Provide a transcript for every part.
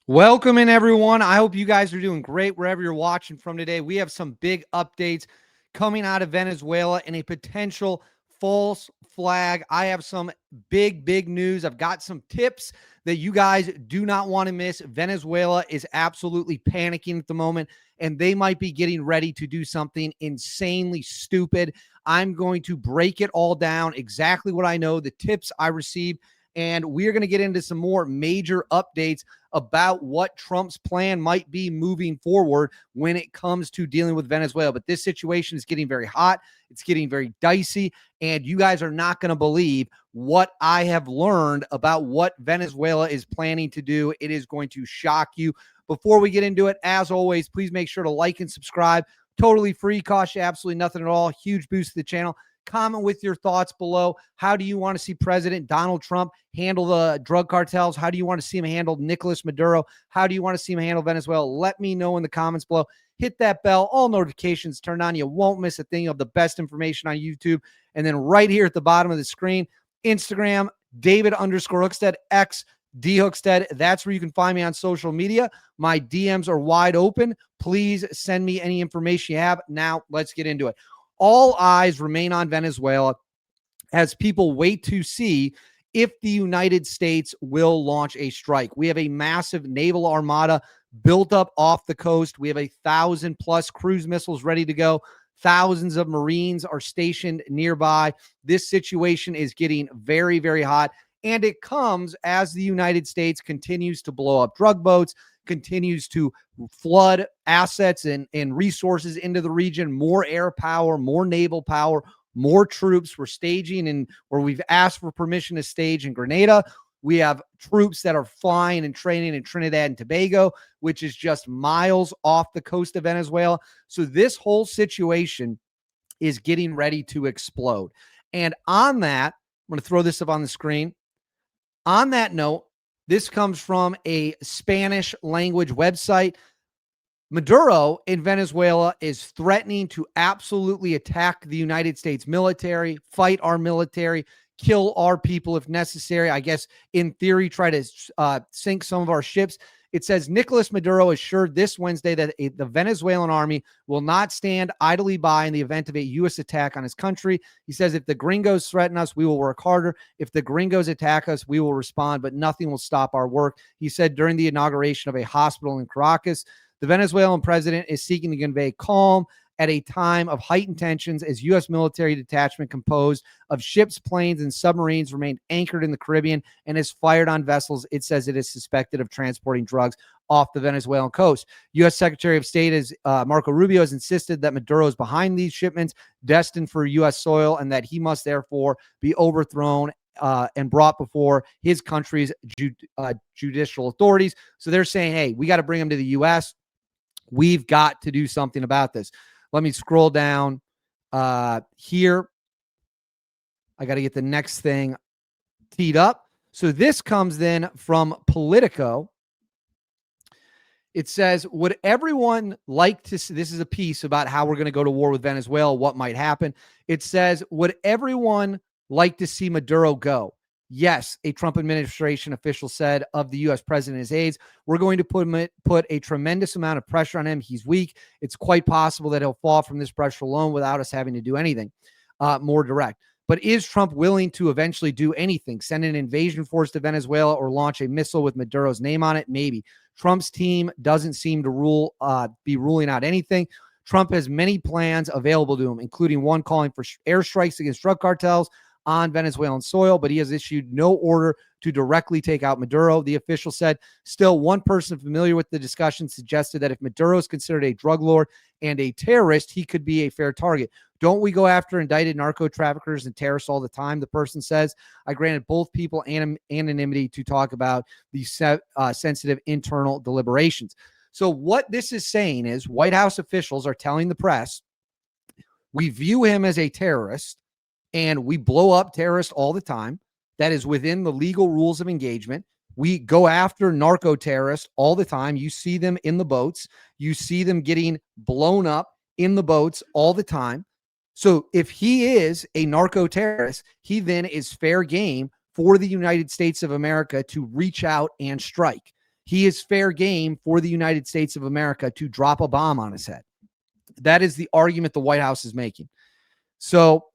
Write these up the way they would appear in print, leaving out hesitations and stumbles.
Welcome in, everyone. I hope you guys are doing great wherever you're watching from today. We have some big updates coming out of Venezuela and a potential false flag. I have some big news. I've got some tips that you guys do not want to miss. Venezuela is absolutely panicking at the moment, and they might be getting ready to do something insanely stupid. I'm going to break it all down, exactly what I know, the tips I received, and we're going to get into some more major updates about what Trump's plan might be moving forward when it comes to dealing with Venezuela. But this situation is getting very hot. It's getting very dicey. And you guys are not going to believe what I have learned about what Venezuela is planning to do. It is going to shock you. Before we get into it, as always, please make sure to like and subscribe. Totally free, cost you absolutely nothing at all. Huge boost to the channel. Comment with your thoughts below. How do you want to see President Donald Trump handle the drug cartels? How do you want to see him handle Nicolas Maduro? How do you want to see him handle Venezuela? Let me know in the comments below. Hit that bell, all notifications turned on. You won't miss a thing. You have the best information on YouTube. And then right here at the bottom of the screen, Instagram, David_Hookstead, X, D Hookstead. That's where you can find me on social media. My DMs are wide open. Please send me any information you have. Now, let's get into it. All eyes remain on Venezuela as people wait to see if the United States will launch a strike. We have a massive naval armada built up off the coast. We have 1,000+ cruise missiles ready to go. Thousands of Marines are stationed nearby. This situation is getting very hot, and it comes as the United States continues to blow up drug boats, continues to flood assets and resources into the region, more air power, more naval power, more troops. We're staging, and where we've asked for permission to stage in Grenada, we have troops that are flying and training in Trinidad and Tobago, which is just miles off the coast of Venezuela. So this whole situation is getting ready to explode. And on that, I'm going to throw this up on the screen. On that note, this comes from a Spanish language website. Maduro in Venezuela is threatening to absolutely attack the United States military, fight our military, kill our people if necessary. I guess in theory, try to sink some of our ships. It says Nicolas Maduro assured this Wednesday that the Venezuelan army will not stand idly by in the event of a U.S. attack on his country. He says, if the gringos threaten us, we will work harder. If the gringos attack us, we will respond, but nothing will stop our work. He said during the inauguration of a hospital in Caracas. The Venezuelan president is seeking to convey calm at a time of heightened tensions as U.S. military detachment composed of ships, planes, and submarines remained anchored in the Caribbean and is fired on vessels. It says it is suspected of transporting drugs off the Venezuelan coast. U.S. Secretary of State Marco Rubio has insisted that Maduro is behind these shipments destined for U.S. soil and that he must therefore be overthrown and brought before his country's judicial authorities. So they're saying, hey, we got to bring him to the U.S. We've got to do something about this. Let me scroll down here. I got to get the next thing teed up. So this comes then from Politico. It says, would everyone like to see, this is a piece about how we're going to go to war with Venezuela, what might happen. It says, would everyone like to see Maduro go? Yes, a Trump administration official said of the U.S. president and his aides. We're going to put a tremendous amount of pressure on him. He's weak. It's quite possible that he'll fall from this pressure alone without us having to do anything more direct. But is Trump willing to eventually do anything? Send an invasion force to Venezuela or launch a missile with Maduro's name on it? Maybe. Trump's team doesn't seem to be ruling out anything. Trump has many plans available to him, including one calling for airstrikes against drug cartels on Venezuelan soil, but he has issued no order to directly take out Maduro. The official said, still, one person familiar with the discussion suggested that if Maduro is considered a drug lord and a terrorist, he could be a fair target. Don't we go after indicted narco traffickers and terrorists all the time? The person says, I granted both people anonymity to talk about the sensitive internal deliberations. So what this is saying is White House officials are telling the press, we view him as a terrorist, and we blow up terrorists all the time. That is within the legal rules of engagement. We go after narco terrorists all the time. You see them in the boats. You see them getting blown up in the boats all the time. So if he is a narco terrorist, he then is fair game for the United States of America to reach out and strike. he is fair game for the United States of America to drop a bomb on his head. That is the argument the White House is making. So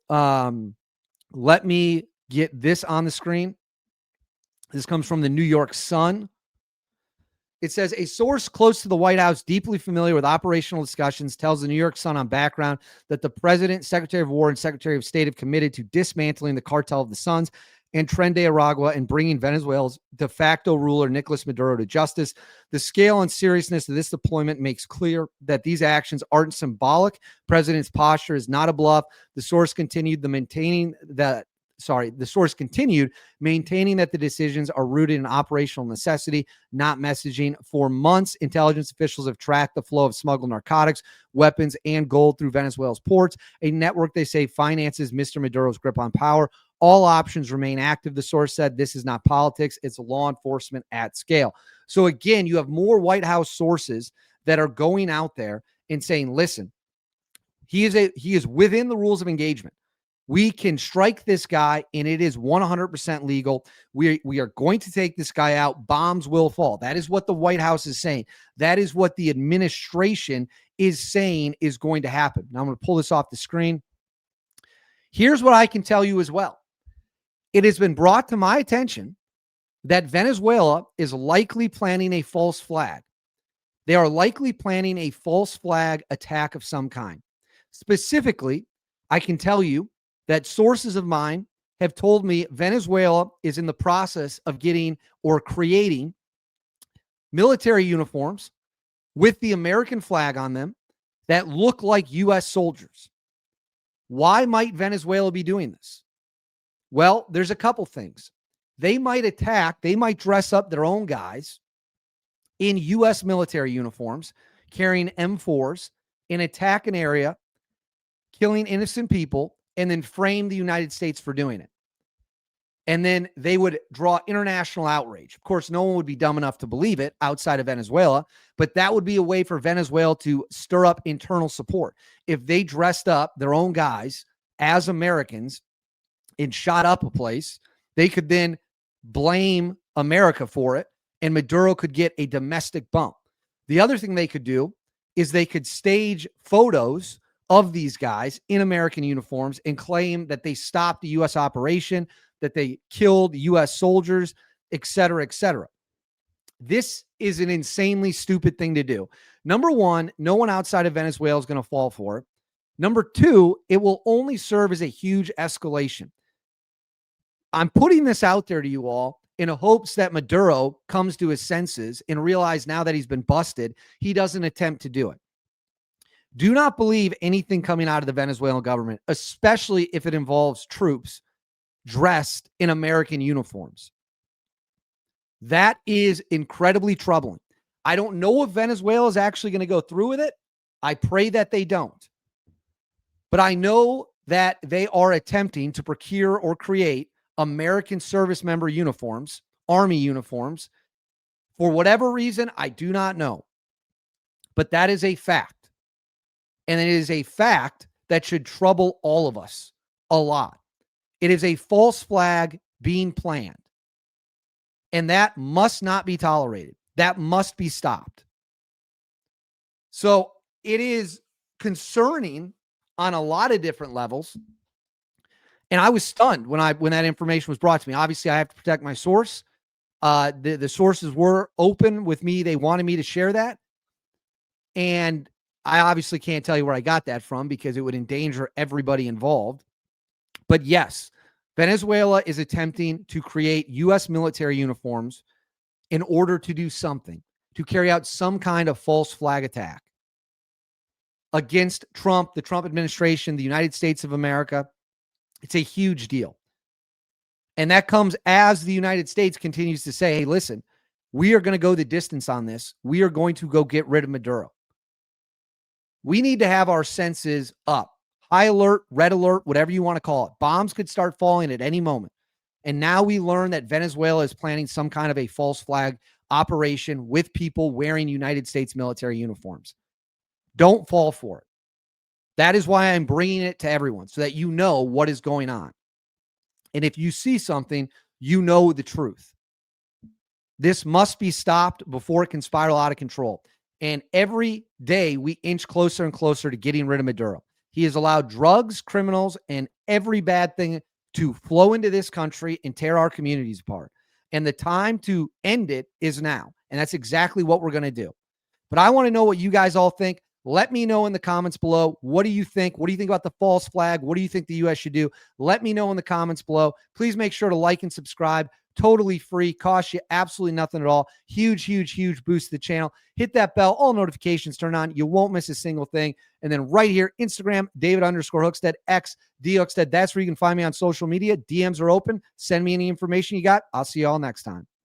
let me get this on the screen. This comes from the New York Sun. It says a source close to the White House, deeply familiar with operational discussions, tells the New York Sun on background that the president, Secretary of War, and Secretary of State have committed to dismantling the cartel of the Suns and Tren de Aragua and bringing Venezuela's de facto ruler, Nicolas Maduro, to justice. The scale and seriousness of this deployment makes clear that these actions aren't symbolic. President's posture is not a bluff. The source continued maintaining that the decisions are rooted in operational necessity, not messaging. For months, intelligence officials have tracked the flow of smuggled narcotics, weapons, and gold through Venezuela's ports, a network they say finances Mr. Maduro's grip on power. All options remain active, the source said. This is not politics. It's law enforcement at scale. So again, you have more White House sources that are going out there and saying, listen, he is within the rules of engagement. We can strike this guy, and it is 100% legal. We are going to take this guy out. Bombs will fall. That is what the White House is saying. That is what the administration is saying is going to happen. Now I'm going to pull this off the screen. Here's what I can tell you as well. It has been brought to my attention that Venezuela is likely planning a false flag. They are likely planning a false flag attack of some kind. Specifically, I can tell you that sources of mine have told me Venezuela is in the process of getting or creating military uniforms with the American flag on them that look like U.S. soldiers. Why might Venezuela be doing this? Well, there's a couple things. They might dress up their own guys in U.S. military uniforms, carrying M4s, and attack an area, killing innocent people, and then frame the United States for doing it. And then they would draw international outrage. Of course, no one would be dumb enough to believe it outside of Venezuela, but that would be a way for Venezuela to stir up internal support. If they dressed up their own guys as Americans and shot up a place, they could then blame America for it, and Maduro could get a domestic bump. The other thing they could do is they could stage photos of these guys in American uniforms and claim that they stopped the U.S. operation, that they killed U.S. soldiers, et cetera, et cetera. This is an insanely stupid thing to do. Number one, no one outside of Venezuela is going to fall for it. Number two, it will only serve as a huge escalation. I'm putting this out there to you all in hopes that Maduro comes to his senses and realize now that he's been busted, he doesn't attempt to do it. Do not believe anything coming out of the Venezuelan government, especially if it involves troops dressed in American uniforms. That is incredibly troubling. I don't know if Venezuela is actually going to go through with it. I pray that they don't. But I know that they are attempting to procure or create American service member uniforms, Army uniforms. For whatever reason, I do not know. But that is a fact. And it is a fact that should trouble all of us a lot. It is a false flag being planned. And that must not be tolerated. That must be stopped. So it is concerning on a lot of different levels. And I was stunned when that information was brought to me. Obviously, I have to protect my source. The sources were open with me. They wanted me to share that. And I obviously can't tell you where I got that from because it would endanger everybody involved. But yes, Venezuela is attempting to create U.S. military uniforms in order to do something, to carry out some kind of false flag attack against Trump, the Trump administration, the United States of America. It's a huge deal. And that comes as the United States continues to say, hey, listen, we are going to go the distance on this. We are going to go get rid of Maduro. We need to have our senses up. High alert, red alert, whatever you want to call it. Bombs could start falling at any moment. And now we learn that Venezuela is planning some kind of a false flag operation with people wearing United States military uniforms. Don't fall for it. That is why I'm bringing it to everyone so that you know what is going on. And if you see something, you know the truth. This must be stopped before it can spiral out of control. And every day we inch closer and closer to getting rid of Maduro. He has allowed drugs, criminals, and every bad thing to flow into this country and tear our communities apart. And the time to end it is now. And that's exactly what we're going to do. But I want to know what you guys all think. Let me know in the comments below. What do you think? What do you think about the false flag? What do you think the U.S. should do? Let me know in the comments below. Please make sure to like and subscribe. Totally free. Costs you absolutely nothing at all. Huge, huge, huge boost to the channel. Hit that bell. All notifications turn on. You won't miss a single thing. And then right here, Instagram, David_Hookstead, X, D Hookstead. That's where you can find me on social media. DMs are open. Send me any information you got. I'll see you all next time.